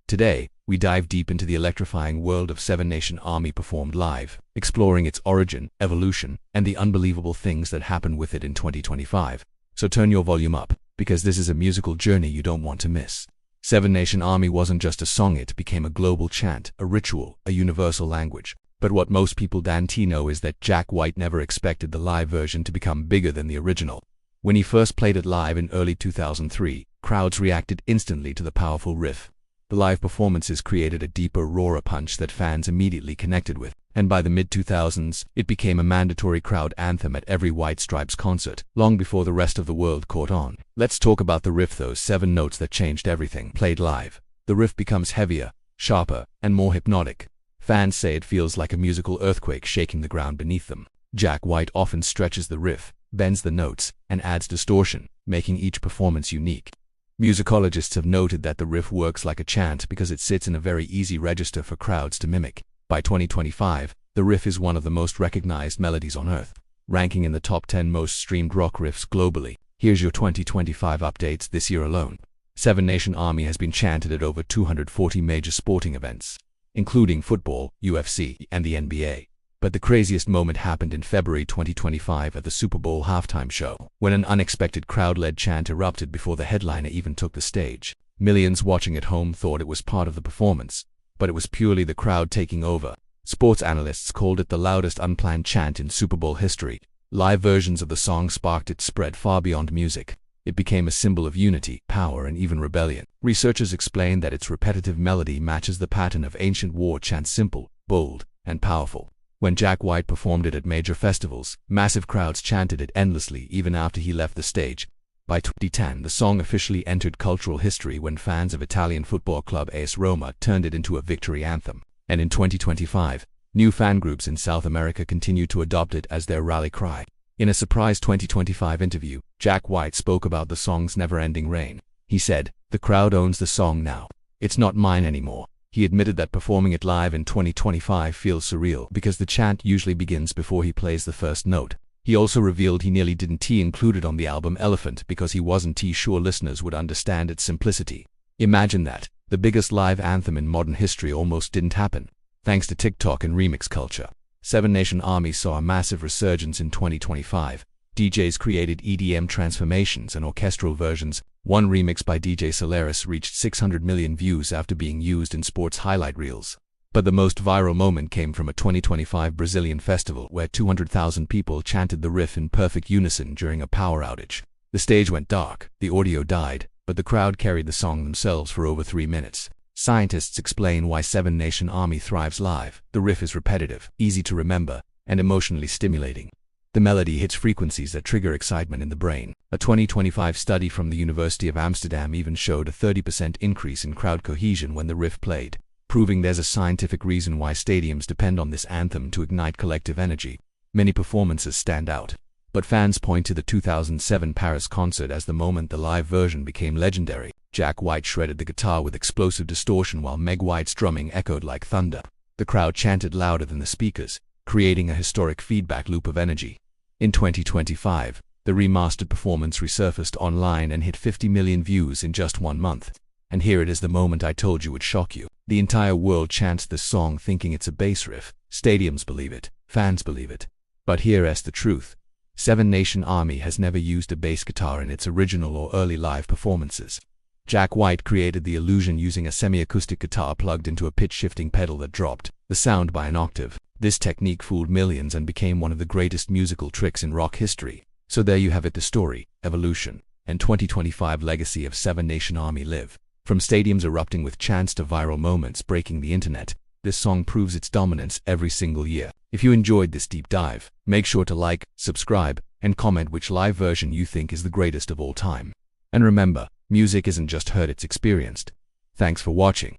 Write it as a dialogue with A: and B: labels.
A: Today, we dive deep into the electrifying world of Seven Nation Army performed live, exploring its origin, evolution, and the unbelievable things that happened with it in 2025. So turn your volume up, because this is a musical journey you don't want to miss. Seven Nation Army wasn't just a song, it became a global chant, a ritual, a universal language. But what most people don't know is that Jack White never expected the live version to become bigger than the original. When he first played it live in early 2003, crowds reacted instantly to the powerful riff. The live performances created a deeper, rawer punch that fans immediately connected with, and by the mid-2000s, it became a mandatory crowd anthem at every White Stripes concert, long before the rest of the world caught on. Let's talk about the riff, those 7 notes that changed everything. Played live, the riff becomes heavier, sharper, and more hypnotic. Fans say it feels like a musical earthquake shaking the ground beneath them. Jack White often stretches the riff, bends the notes, and adds distortion, making each performance unique. Musicologists have noted that the riff works like a chant because it sits in a very easy register for crowds to mimic. By 2025, the riff is one of the most recognized melodies on Earth, ranking in the top 10 most streamed rock riffs globally. Here's your 2025 updates this year alone. Seven Nation Army has been chanted at over 240 major sporting events, including football, UFC, and the NBA. But the craziest moment happened in February 2025 at the Super Bowl halftime show, when an unexpected crowd-led chant erupted before the headliner even took the stage. Millions watching at home thought it was part of the performance, but it was purely the crowd taking over. Sports analysts called it the loudest unplanned chant in Super Bowl history. Live versions of the song sparked its spread far beyond music. It became a symbol of unity, power, and even rebellion. Researchers explain that its repetitive melody matches the pattern of ancient war chants: simple, bold, and powerful. When Jack White performed it at major festivals, massive crowds chanted it endlessly even after he left the stage. By 2010, the song officially entered cultural history when fans of Italian football club AS Roma turned it into a victory anthem. And in 2025, new fan groups in South America continued to adopt it as their rally cry. In a surprise 2025 interview, Jack White spoke about the song's never-ending reign. He said, "The crowd owns the song now. It's not mine anymore." He admitted that performing it live in 2025 feels surreal because the chant usually begins before he plays the first note. He also revealed he nearly didn't include it on the album Elephant because he wasn't sure listeners would understand its simplicity. Imagine that. The biggest live anthem in modern history almost didn't happen. Thanks to TikTok and remix culture, Seven Nation Army saw a massive resurgence in 2025. DJs created EDM transformations and orchestral versions. One remix by DJ Solaris reached 600 million views after being used in sports highlight reels. But the most viral moment came from a 2025 Brazilian festival where 200,000 people chanted the riff in perfect unison during a power outage. The stage went dark, the audio died, but the crowd carried the song themselves for over 3 minutes. Scientists explain why Seven Nation Army thrives live. The riff is repetitive, easy to remember, and emotionally stimulating. The melody hits frequencies that trigger excitement in the brain. A 2025 study from the University of Amsterdam even showed a 30% increase in crowd cohesion when the riff played, proving there's a scientific reason why stadiums depend on this anthem to ignite collective energy. Many performances stand out, but fans point to the 2007 Paris concert as the moment the live version became legendary. Jack White shredded the guitar with explosive distortion while Meg White's drumming echoed like thunder. The crowd chanted louder than the speakers, creating a historic feedback loop of energy. In 2025, the remastered performance resurfaced online and hit 50 million views in just 1 month. And here it is, the moment I told you would shock you. The entire world chants this song thinking it's a bass riff. Stadiums believe it, fans believe it. But here's the truth. Seven Nation Army has never used a bass guitar in its original or early live performances. Jack White created the illusion using a semi-acoustic guitar plugged into a pitch-shifting pedal that dropped the sound by an octave. This technique fooled millions and became one of the greatest musical tricks in rock history. So there you have it, the story, evolution, and 2025 legacy of Seven Nation Army live. From stadiums erupting with chants to viral moments breaking the internet, this song proves its dominance every single year. If you enjoyed this deep dive, make sure to like, subscribe, and comment which live version you think is the greatest of all time. And remember, music isn't just heard, it's experienced. Thanks for watching.